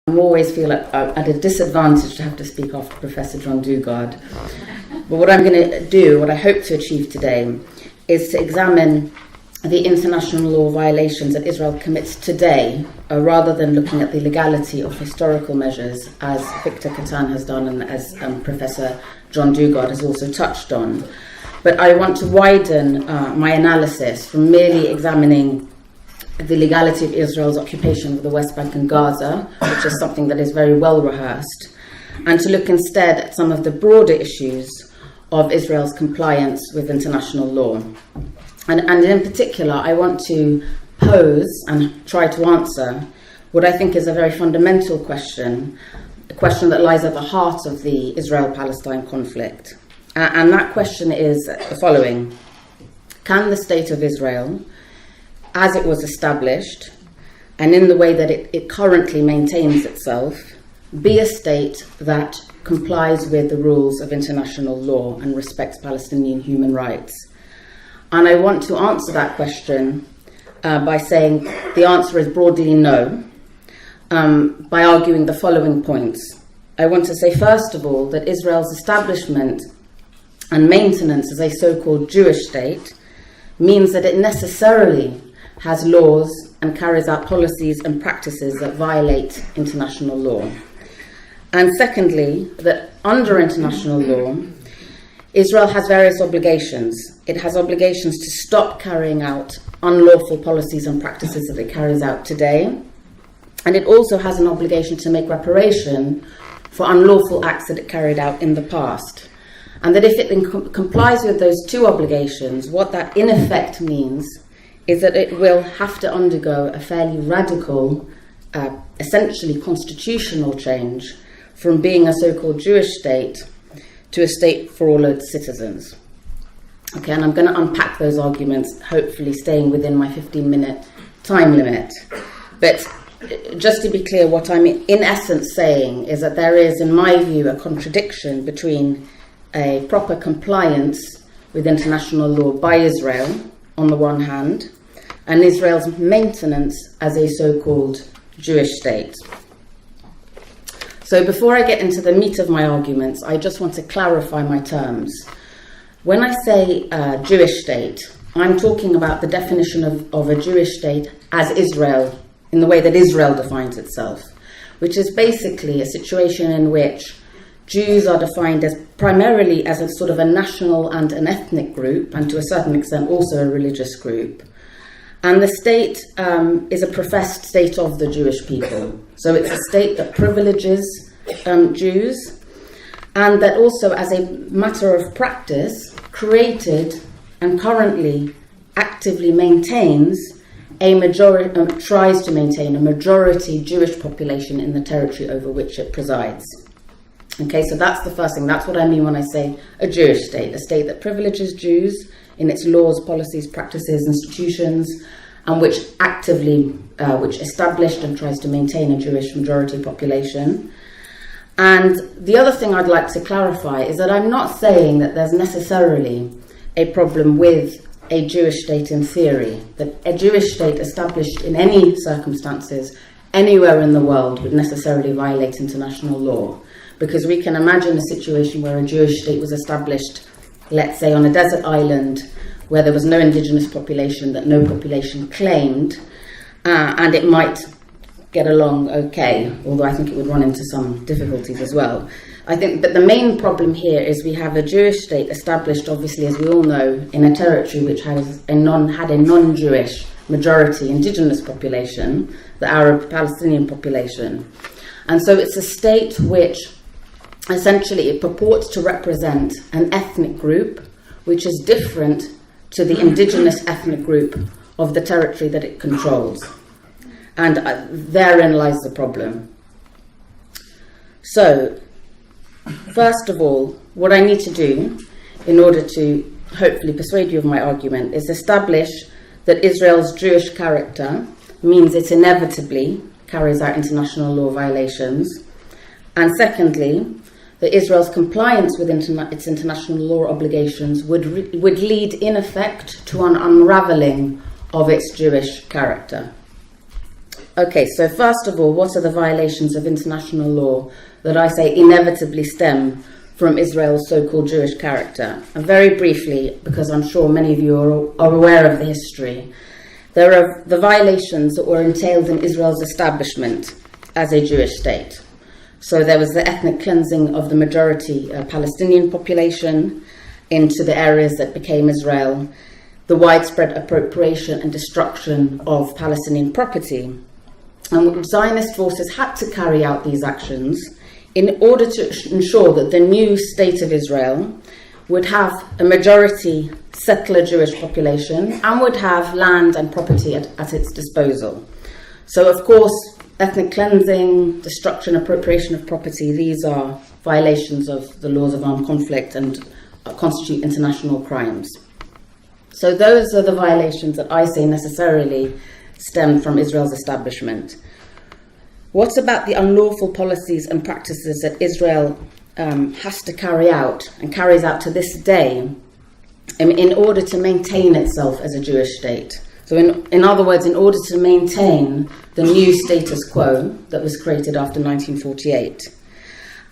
I always feel at a disadvantage to have to speak after Professor John Dugard. But what I'm going to do, what I hope to achieve today, is to examine the international law violations that Israel commits today, rather than looking at the legality of historical measures, as Victor Catan has done and as Professor John Dugard has also touched on. But I want to widen my analysis from merely examining the legality of Israel's occupation of the West Bank and Gaza, which is something that is very well rehearsed, and to look instead at some of the broader issues of Israel's compliance with international law. And in particular, I want to pose and try to answer what I think is a very fundamental question, a question that lies at the heart of the Israel-Palestine conflict. And that question is the following: can the state of Israel, as it was established, and in the way that it currently maintains itself, be a state that complies with the rules of international law and respects Palestinian human rights? And I want to answer that question by saying the answer is broadly no, by arguing the following points. I want to say, first of all, that Israel's establishment and maintenance as a so-called Jewish state means that it necessarily has laws and carries out policies and practices that violate international law. And secondly, that under international law, Israel has various obligations. It has obligations to stop carrying out unlawful policies and practices that it carries out today. And it also has an obligation to make reparation for unlawful acts that it carried out in the past. And that if it complies with those two obligations, what that in effect means is that it will have to undergo a fairly radical, essentially constitutional change from being a so-called Jewish state to a state for all its citizens. Okay, and I'm going to unpack those arguments, hopefully staying within my 15-minute time limit. But just to be clear, what I'm in essence saying is that there is, in my view, a contradiction between a proper compliance with international law by Israel, on the one hand, and Israel's maintenance as a so-called Jewish state. So before I get into the meat of my arguments, I just want to clarify my terms. When I say Jewish state, I'm talking about the definition of a Jewish state as Israel, in the way that Israel defines itself, which is basically a situation in which Jews are defined as primarily as a sort of a national and an ethnic group, and to a certain extent also a religious group. And the state is a professed state of the Jewish people. So it's a state that privileges Jews, and that also, as a matter of practice, created and currently actively maintains tries to maintain a majority Jewish population in the territory over which it presides. Okay, so that's the first thing. That's what I mean when I say a Jewish state, a state that privileges Jews in its laws, policies, practices, institutions, and which which established and tries to maintain a Jewish majority population. And the other thing I'd like to clarify is that I'm not saying that there's necessarily a problem with a Jewish state in theory, that a Jewish state established in any circumstances anywhere in the world would necessarily violate international law. Because we can imagine a situation where a Jewish state was established, let's say, on a desert island where there was no indigenous population, that no population claimed, and it might get along okay, although I think it would run into some difficulties as well. I think that the main problem here is we have a Jewish state established, obviously, as we all know, in a territory which has had a non-Jewish majority indigenous population, the Arab Palestinian population. And so it's a state which essentially it purports to represent an ethnic group which is different to the indigenous ethnic group of the territory that it controls. And therein lies the problem. So, first of all, what I need to do in order to hopefully persuade you of my argument is establish that Israel's Jewish character means it inevitably carries out international law violations. And secondly, that Israel's compliance with its international law obligations would lead, in effect, to an unravelling of its Jewish character. Okay, so first of all, what are the violations of international law that I say inevitably stem from Israel's so-called Jewish character? And very briefly, because I'm sure many of you are aware of the history, there are the violations that were entailed in Israel's establishment as a Jewish state. So there was the ethnic cleansing of the majority Palestinian population into the areas that became Israel, the widespread appropriation and destruction of Palestinian property. And Zionist forces had to carry out these actions in order to ensure that the new state of Israel would have a majority settler Jewish population and would have land and property at its disposal. So, of course, ethnic cleansing, destruction, appropriation of property, these are violations of the laws of armed conflict and constitute international crimes. So those are the violations that I say necessarily stem from Israel's establishment. What about the unlawful policies and practices that Israel has to carry out and carries out to this day in order to maintain itself as a Jewish state? So in other words, in order to maintain the new status quo that was created after 1948.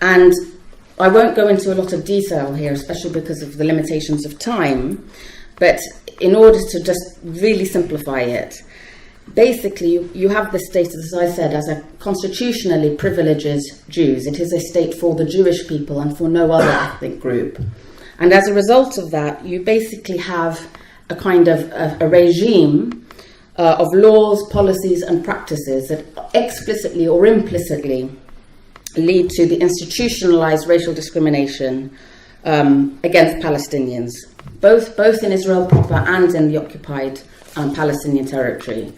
And I won't go into a lot of detail here, especially because of the limitations of time, but in order to just really simplify it, basically you have the state, as I said, as a constitutionally privileges Jews. It is a state for the Jewish people and for no other ethnic group. And as a result of that, you basically have a kind of a regime of laws, policies and practices that explicitly or implicitly lead to the institutionalized racial discrimination against Palestinians, both in Israel proper and in the occupied Palestinian territory.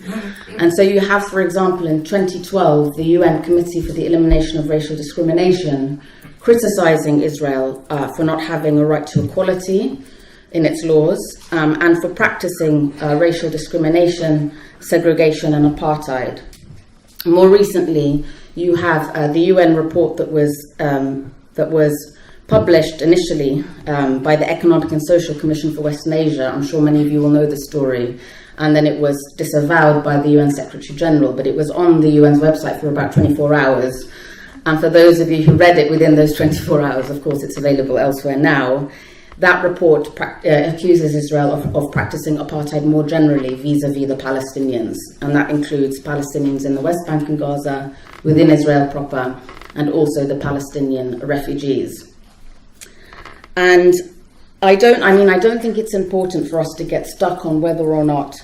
And so you have, for example, in 2012, the UN Committee for the Elimination of Racial Discrimination criticizing Israel for not having a right to equality in its laws and for practicing racial discrimination, segregation and apartheid. More recently, you have the UN report that was published initially by the Economic and Social Commission for Western Asia. I'm sure many of you will know the story. And then it was disavowed by the UN Secretary General, but it was on the UN's website for about 24 hours. And for those of you who read it within those 24 hours, of course, it's available elsewhere now. That report accuses Israel of practicing apartheid more generally vis-a-vis the Palestinians. And that includes Palestinians in the West Bank and Gaza, within Israel proper, and also the Palestinian refugees. And I don't think it's important for us to get stuck on whether or not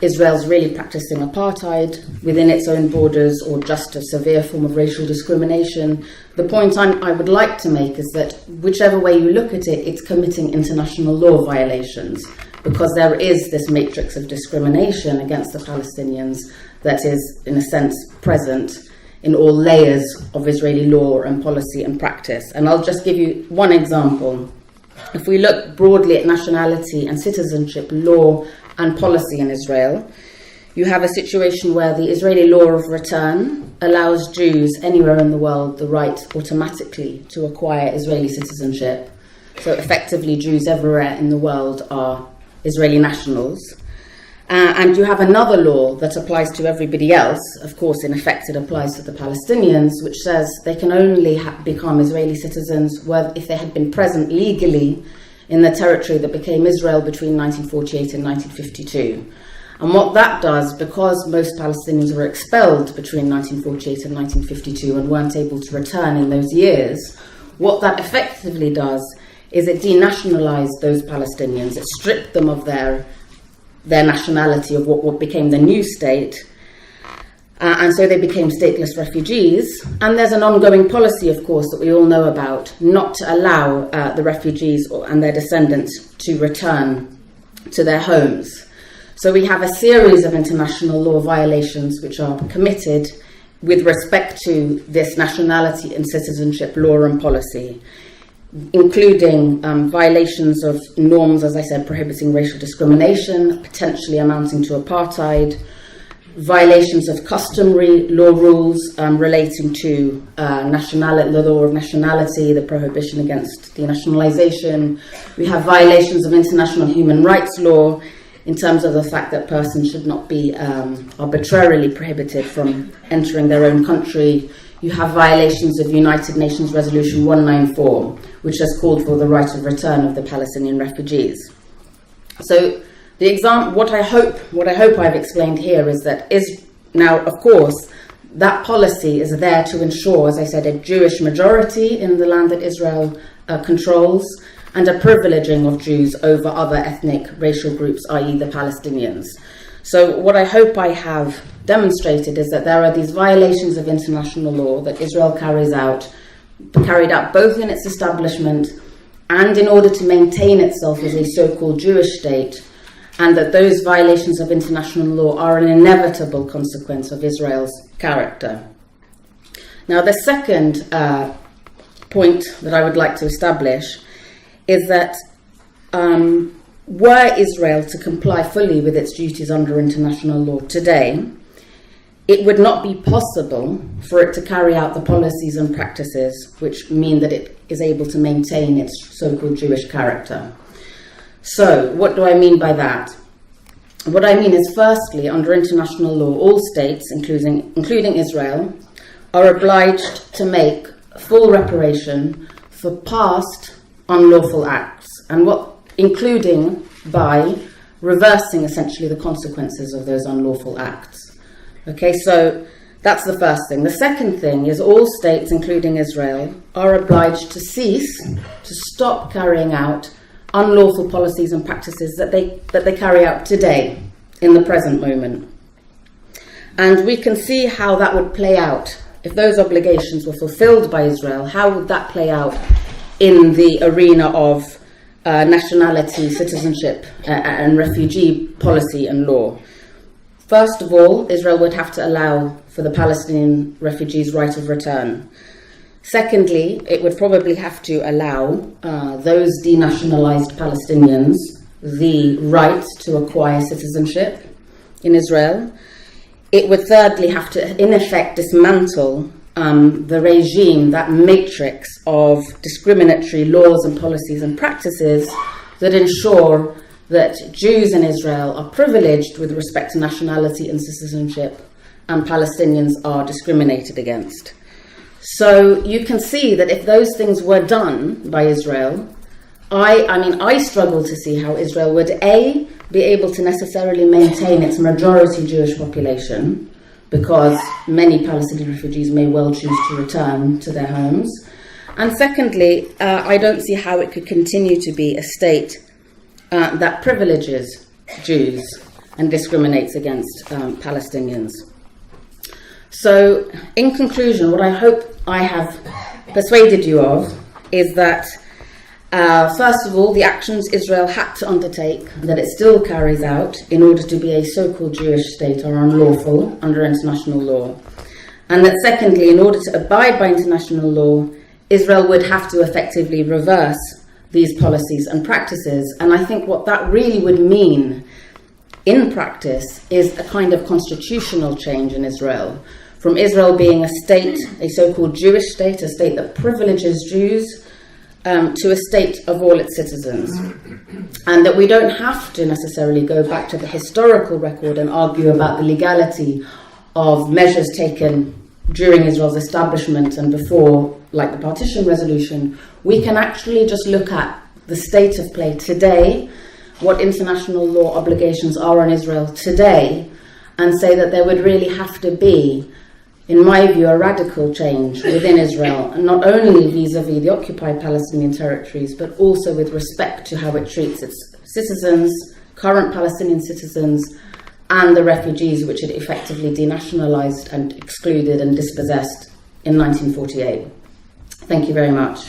Israel's really practicing apartheid within its own borders or just a severe form of racial discrimination. The point I would like to make is that whichever way you look at it, it's committing international law violations because there is this matrix of discrimination against the Palestinians that is, in a sense, present in all layers of Israeli law and policy and practice. And I'll just give you one example. If we look broadly at nationality and citizenship law and policy in Israel, you have a situation where the Israeli law of return allows Jews anywhere in the world the right automatically to acquire Israeli citizenship. So effectively, Jews everywhere in the world are Israeli nationals. And you have another law that applies to everybody else. Of course, in effect, it applies to the Palestinians, which says they can only become Israeli citizens if they had been present legally in the territory that became Israel between 1948 and 1952. And what that does, because most Palestinians were expelled between 1948 and 1952 and weren't able to return in those years, what that effectively does is it denationalized those Palestinians. It stripped them of their nationality of what became the new state, and so they became stateless refugees. And there's an ongoing policy, of course, that we all know about, not to allow the refugees and their descendants to return to their homes. So we have a series of international law violations which are committed with respect to this nationality and citizenship law and policy, including violations of norms, as I said, prohibiting racial discrimination, potentially amounting to apartheid, violations of customary law rules relating to the law of nationality, the prohibition against denationalization. We have violations of international human rights law, in terms of the fact that persons should not be arbitrarily prohibited from entering their own country. You have violations of United Nations Resolution 194, which has called for the right of return of the Palestinian refugees. So what I hope I've explained here is that now, of course, that policy is there to ensure, as I said, a Jewish majority in the land that Israel controls, and a privileging of Jews over other ethnic racial groups, i.e. the Palestinians. So what I hope I have demonstrated is that there are these violations of international law that Israel carried out both in its establishment and in order to maintain itself as a so-called Jewish state, and that those violations of international law are an inevitable consequence of Israel's character. Now, the second point that I would like to establish is that were Israel to comply fully with its duties under international law today, it would not be possible for it to carry out the policies and practices which mean that it is able to maintain its so-called Jewish character. So, what do I mean by that? What I mean is, firstly, under international law, all states, including Israel, are obliged to make full reparation for past unlawful acts, including by reversing essentially the consequences of those unlawful acts. Okay, so that's the first thing. The second thing is all states, including Israel, are obliged to stop carrying out unlawful policies and practices that they carry out today, in the present moment. And we can see how that would play out. If those obligations were fulfilled by Israel, how would that play out in the arena of nationality, citizenship, and refugee policy and law? First of all, Israel would have to allow for the Palestinian refugees' right of return. Secondly, it would probably have to allow those denationalized Palestinians the right to acquire citizenship in Israel. It would thirdly have to, in effect, dismantle the regime, that matrix of discriminatory laws and policies and practices that ensure that Jews in Israel are privileged with respect to nationality and citizenship, and Palestinians are discriminated against. So you can see that if those things were done by Israel, I struggle to see how Israel would, A, be able to necessarily maintain its majority Jewish population, because many Palestinian refugees may well choose to return to their homes. And secondly, I don't see how it could continue to be a state that privileges Jews and discriminates against Palestinians. So, in conclusion, what I hope I have persuaded you of is that, first of all, the actions Israel had to undertake, that it still carries out in order to be a so-called Jewish state, are unlawful under international law. And that secondly, in order to abide by international law, Israel would have to effectively reverse these policies and practices. And I think what that really would mean in practice is a kind of constitutional change in Israel, from Israel being a state, a so-called Jewish state, a state that privileges Jews, to a state of all its citizens. And that we don't have to necessarily go back to the historical record and argue about the legality of measures taken during Israel's establishment and before, like the partition resolution. We can actually just look at the state of play today, what international law obligations are on Israel today, and say that there would really have to be, in my view, a radical change within Israel, and not only vis-à-vis the occupied Palestinian territories, but also with respect to how it treats its citizens, current Palestinian citizens, and the refugees which it effectively denationalized and excluded and dispossessed in 1948. Thank you very much.